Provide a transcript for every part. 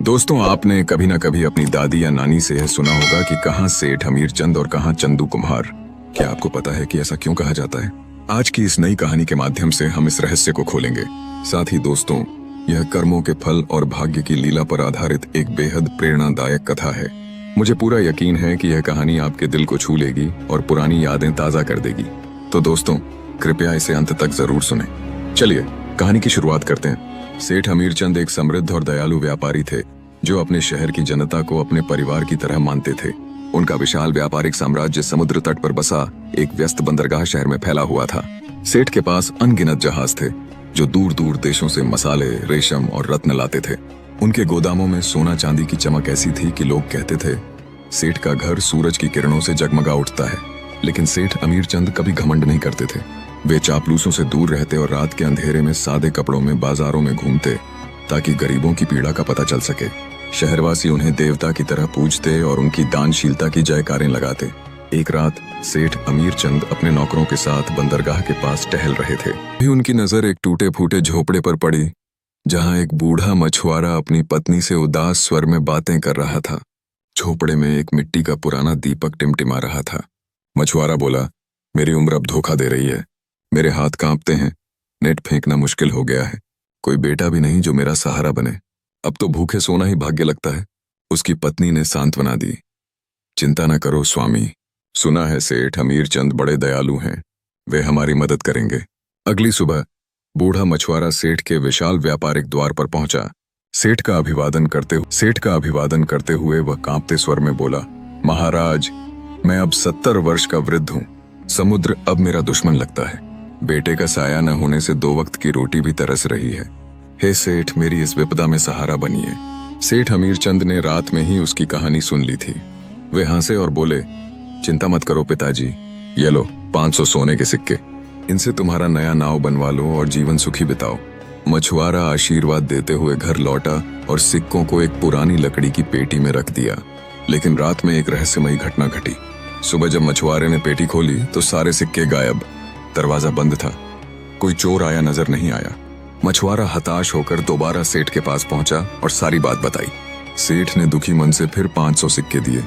दोस्तों, आपने कभी ना कभी अपनी दादी या नानी से यह सुना होगा कि कहाँ सेठ हमीरचंद और कहाँ चंदू कुम्हार। क्या आपको पता है कि ऐसा क्यों कहा जाता है? आज की इस नई कहानी के माध्यम से हम इस रहस्य को खोलेंगे। साथ ही दोस्तों, यह कर्मों के फल और भाग्य की लीला पर आधारित एक बेहद प्रेरणादायक कथा है। मुझे पूरा यकीन है कि यह कहानी आपके दिल को छू लेगी और पुरानी यादें ताजा कर देगी। तो दोस्तों, कृपया इसे अंत तक जरूर सुनें। चलिए कहानी की शुरुआत करते हैं। सेठ हमीरचंद एक समृद्ध और दयालु व्यापारी थे जो अपने शहर की जनता को अपने परिवार की तरह मानते थे। उनका विशाल व्यापारिक साम्राज्य समुद्र तट पर बसा एक व्यस्त बंदरगाह शहर में फैला हुआ था। सेठ के पास अनगिनत जहाज थे जो दूर दूर देशों से मसाले, रेशम और रत्न लाते थे। उनके गोदामों में सोना चांदी की चमक ऐसी थी कि लोग कहते थे, सेठ का घर सूरज की किरणों से जगमगा उठता है। लेकिन सेठ हमीरचंद कभी घमंड नहीं करते थे। वे चापलूसों से दूर रहते और रात के अंधेरे में सादे कपड़ों में बाजारों में घूमते ताकि गरीबों की पीड़ा का पता चल सके। शहरवासी उन्हें देवता की तरह पूजते और उनकी दानशीलता की जयकारें लगाते। एक रात सेठ हमीरचंद अपने नौकरों के साथ बंदरगाह के पास टहल रहे थे। भी उनकी नजर एक टूटे फूटे झोपड़े पर पड़ी जहां एक बूढ़ा मछुआरा अपनी पत्नी से उदास स्वर में बातें कर रहा था। झोपड़े में एक मिट्टी का पुराना दीपक टिमटिमा रहा था। मछुआरा बोला, मेरी उम्र अब धोखा दे रही है। मेरे हाथ कांपते हैं। नेट फेंकना मुश्किल हो गया है। कोई बेटा भी नहीं जो मेरा सहारा बने। अब तो भूखे सोना ही भाग्य लगता है। उसकी पत्नी ने सांत्वना दी, चिंता न करो स्वामी, सुना है सेठ हमीरचंद बड़े दयालु हैं, वे हमारी मदद करेंगे। अगली सुबह बूढ़ा मछुआरा सेठ के विशाल व्यापारिक द्वार पर पहुंचा। सेठ का अभिवादन करते हुए वह कांपते स्वर में बोला, महाराज, मैं अब 70 वर्ष का वृद्ध हूँ। समुद्र अब मेरा दुश्मन लगता है। बेटे का साया न होने से 2 वक्त की रोटी भी तरस रही है। हे सेठ, मेरी इस विपदा में सहारा बनिए। सेठ हमीरचंद ने रात में ही उसकी कहानी सुन ली थी। वे हंसे और बोले, चिंता मत करो पिताजी, ये लो 500 सोने के सिक्के। इनसे तुम्हारा नया नाव बनवा लो और जीवन सुखी बिताओ। मछुआरा आशीर्वाद देते हुए घर लौटा और सिक्कों को एक पुरानी लकड़ी की पेटी में रख दिया। लेकिन रात में एक रहस्यमयी घटना घटी। सुबह जब मछुआरे ने पेटी खोली तो सारे सिक्के गायब। दरवाजा बंद था। कोई चोर आया नजर नहीं आया। मछुआरा हताश होकर दोबारा सेठ के पास पहुंचा और सारी बात बताई। सेठ ने दुखी मन से फिर 500 सिक्के दिए।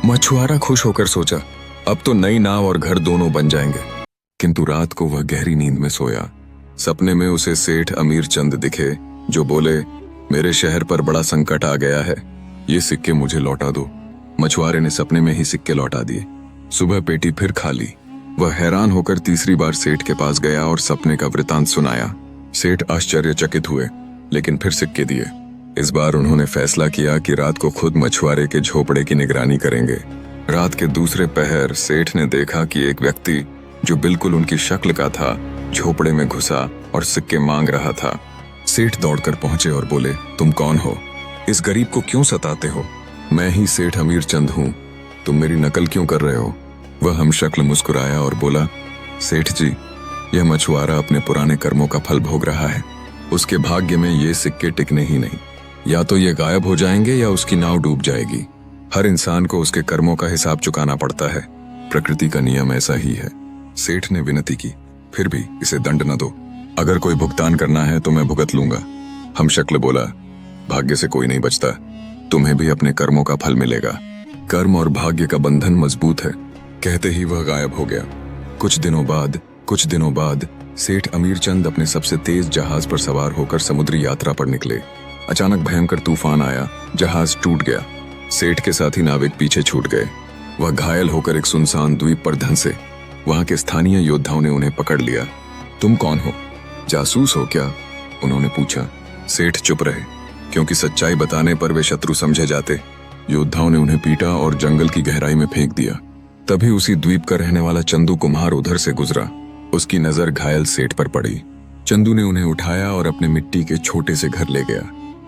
मछुआरा खुश होकर सोचा, अब तो नई नाव और घर दोनों बन जाएंगे। किंतु रात को वह गहरी नींद में सोया। सपने में उसे सेठ हमीरचंद दिखे जो बोले, मेरे शहर पर बड़ा संकट आ गया है, ये सिक्के मुझे लौटा दो। मछुआरे ने सपने में ही सिक्के लौटा दिए। सुबह पेटी फिर खाली। वह हैरान होकर तीसरी बार सेठ के पास गया और सपने का वृतांत सुनाया। सेठ आश्चर्यचकित हुए, लेकिन फिर सिक्के दिए। इस बार उन्होंने फैसला किया कि रात को खुद मछुआरे के झोपड़े की निगरानी करेंगे। रात के दूसरे पहर सेठ ने देखा कि एक व्यक्ति जो बिल्कुल उनकी शक्ल का था झोपड़े में घुसा और सिक्के मांग रहा था। सेठ दौड़कर पहुंचे और बोले, तुम कौन हो? इस गरीब को क्यों सताते हो? मैं ही सेठ हमीरचंद हूँ। तुम मेरी नकल क्यों कर रहे हो? वह हमशक्ल मुस्कुराया और बोला, सेठ जी, यह मछुआरा अपने पुराने कर्मों का फल भोग रहा है। उसके भाग्य में ये सिक्के टिकने ही नहीं। या तो ये गायब हो जाएंगे या उसकी नाव डूब जाएगी। हर इंसान को उसके कर्मों का हिसाब चुकाना पड़ता है। प्रकृति का नियम ऐसा ही है। सेठ ने विनती की, फिर भी इसे दंड न दो। अगर कोई भुगतान करना है तो मैं भुगत लूंगा। हमशक्ल बोला, भाग्य से कोई नहीं बचता। तुम्हें भी अपने कर्मों का फल मिलेगा। कर्म और भाग्य का बंधन मजबूत है। कहते ही वह गायब हो गया। कुछ दिनों बाद सेठ हमीरचंद अपने सबसे तेज जहाज पर सवार होकर समुद्री यात्रा पर निकले। अचानक भयंकर तूफान आया। जहाज टूट गया। सेठ के साथी नाविक पीछे छूट गए। वह घायल होकर एक सुनसान द्वीप पर धंसे। वहां के स्थानीय योद्धाओं ने उन्हें पकड़ लिया। तुम कौन हो? जासूस हो क्या? उन्होंने पूछा। सेठ चुप रहे, क्योंकि सच्चाई बताने पर वे शत्रु समझे जाते। योद्धाओं ने उन्हें पीटा और जंगल की गहराई में फेंक दिया। तभी उसी द्वीप का रहने वाला चंदू कुम्हार उधर से गुजरा। उसकी नजर घायल सेठ पर पड़ी। चंदू ने उन्हें उठाया और अपने मिट्टी के छोटे से घर ले गया।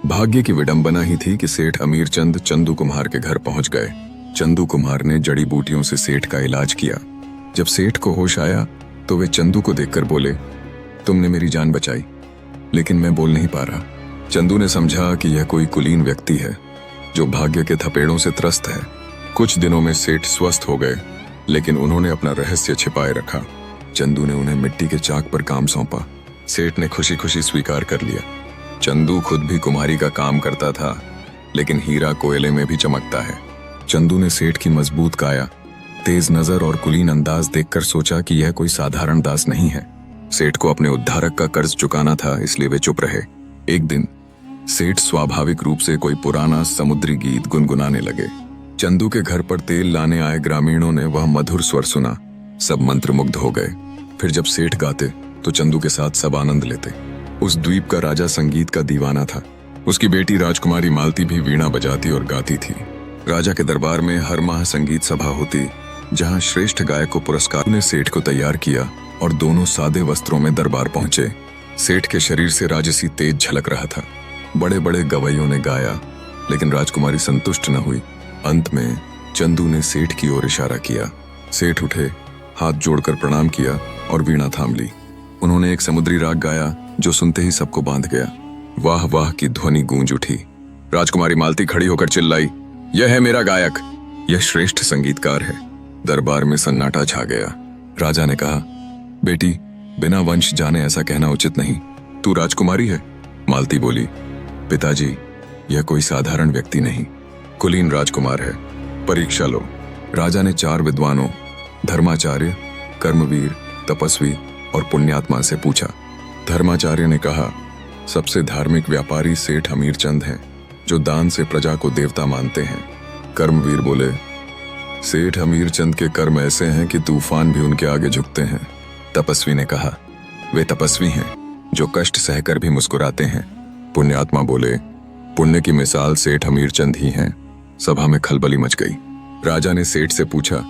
भाग्य की विडंबना ही थी कि सेठ हमीरचंद चंदू कुम्हार के घर पहुंच गए। चंदू कुम्हार ने जड़ी बूटियों से सेठ का इलाज किया। जब सेठ को होश आया तो वे चंदू को देखकर बोले, तुमने मेरी जान बचाई, लेकिन मैं बोल नहीं पा रहा। चंदू ने समझा कि यह कोई कुलीन व्यक्ति है जो भाग्य के थपेड़ों से त्रस्त है। कुछ दिनों में सेठ स्वस्थ हो गए, लेकिन उन्होंने अपना रहस्य छिपाए रखा। चंदू ने उन्हें मिट्टी के चाक पर काम सौंपा। सेठ ने खुशी खुशी स्वीकार कर लिया। चंदू खुद भी कुम्हारी का काम करता था, लेकिन हीरा कोयले में भी चमकता है। चंदू ने सेठ की मजबूत काया, तेज नजर और कुलीन अंदाज देखकर सोचा कि यह कोई साधारण दास नहीं है। सेठ को अपने उद्धारक का कर्ज चुकाना था, इसलिए वे चुप रहे। एक दिन सेठ स्वाभाविक रूप से कोई पुराना समुद्री गीत गुनगुनाने लगे। चंदू के घर पर तेल लाने आए ग्रामीणों ने वह मधुर स्वर सुना। सब मंत्रमुग्ध हो गए। फिर जब सेठ गाते तो चंदू के साथ सब आनंद लेते। उस द्वीप का राजा संगीत का दीवाना था। उसकी बेटी राजकुमारी मालती भी वीणा बजाती और गाती थी। राजा के दरबार में हर माह संगीत सभा होती, जहां श्रेष्ठ गायक को पुरस्कार ने सेठ को तैयार किया और दोनों सादे वस्त्रों में दरबार पहुंचे। सेठ के शरीर से राजसी तेज झलक रहा था। बड़े बड़े गवैयों ने गाया, लेकिन राजकुमारी संतुष्ट न हुई। अंत में चंदू ने सेठ की ओर इशारा किया। सेठ उठे, हाथ जोड़कर प्रणाम किया और वीणा थाम ली। उन्होंने एक समुद्री राग गाया जो सुनते ही सबको बांध गया। वाह वाह की ध्वनि गूंज उठी। राजकुमारी मालती खड़ी होकर चिल्लाई, यह है मेरा गायक, यह श्रेष्ठ संगीतकार है। दरबार में सन्नाटा छा गया। राजा ने कहा, बेटी, बिना वंश जाने ऐसा कहना उचित नहीं। तू राजकुमारी है? मालती बोली, पिताजी, यह कोई साधारण व्यक्ति नहीं, कुलीन राजकुमार है। परीक्षा लो। राजा ने 4 विद्वानों धर्माचार्य, कर्मवीर, तपस्वी और पुण्यात्मा से पूछा। धर्माचार्य ने कहा, सबसे धार्मिक व्यापारी सेठ हमीरचंद हैं, जो दान से प्रजा को देवता मानते हैं। कर्मवीर बोले, सेठ हमीरचंद के कर्म ऐसे हैं कि तूफान भी उनके आगे झुकते हैं। तपस्वी ने कहा, वे तपस्वी हैं जो कष्ट सहकर भी मुस्कुराते हैं। पुण्यात्मा बोले, पुण्य की मिसाल सेठ हमीरचंद ही हैं। सभा में खलबली मच गई। राजा ने सेठ से पूछा,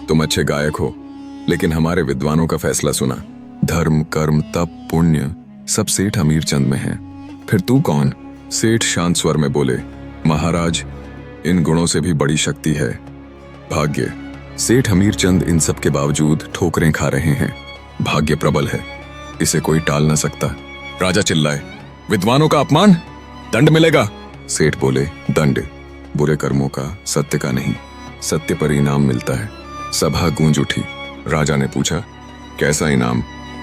तुम अच्छे गायक हो, लेकिन हमारे विद्वानों का फैसला सुना। धर्म, कर्म, तप, पुण्य सब सेठ हमीरचंद में है। फिर तू कौन? सेठ शांत स्वर में बोले, महाराज, इन गुणों से भी बड़ी शक्ति है, भाग्य। सेठ हमीरचंद इन सब के बावजूद ठोकरें खा रहे हैं। भाग्य प्रबल है, इसे कोई टाल न सकता। राजा चिल्लाए, विद्वानों का अपमान, दंड मिलेगा। सेठ बोले, दंड बुरे कर्मों का, सत्य का नहीं। सत्य पर इनाम मिलता है। सभा गूंज उठी। राजा ने पूछा, कैसा इनाम?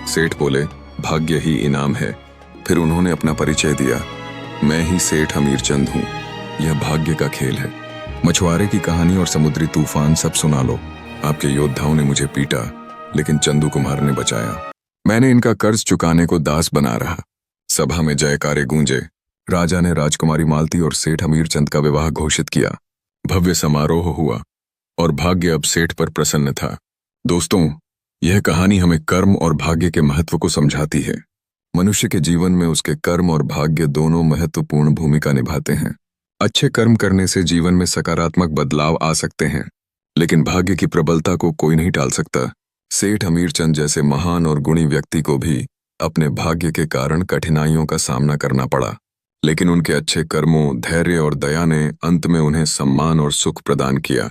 सेठ बोले, भाग्य ही इनाम है। फिर उन्होंने अपना परिचय दिया, मैं ही सेठ हमीरचंद हूँ। यह भाग्य का खेल है। मछुआरे की कहानी और समुद्री तूफान सब सुना लो। आपके योद्धाओं ने मुझे पीटा, लेकिन चंदू कुमार ने बचाया। मैंने इनका कर्ज चुकाने को दास बना रहा। सभा में जयकारे गूंजे। राजा ने राजकुमारी मालती और सेठ हमीरचंद का विवाह घोषित किया। भव्य समारोह हुआ और भाग्य अब सेठ पर प्रसन्न था। दोस्तों, यह कहानी हमें कर्म और भाग्य के महत्व को समझाती है। मनुष्य के जीवन में उसके कर्म और भाग्य दोनों महत्वपूर्ण भूमिका निभाते हैं। अच्छे कर्म करने से जीवन में सकारात्मक बदलाव आ सकते हैं, लेकिन भाग्य की प्रबलता को कोई नहीं टाल सकता। सेठ हमीरचंद जैसे महान और गुणी व्यक्ति को भी अपने भाग्य के कारण कठिनाइयों का सामना करना पड़ा, लेकिन उनके अच्छे कर्मों, धैर्य और दया ने अंत में उन्हें सम्मान और सुख प्रदान किया।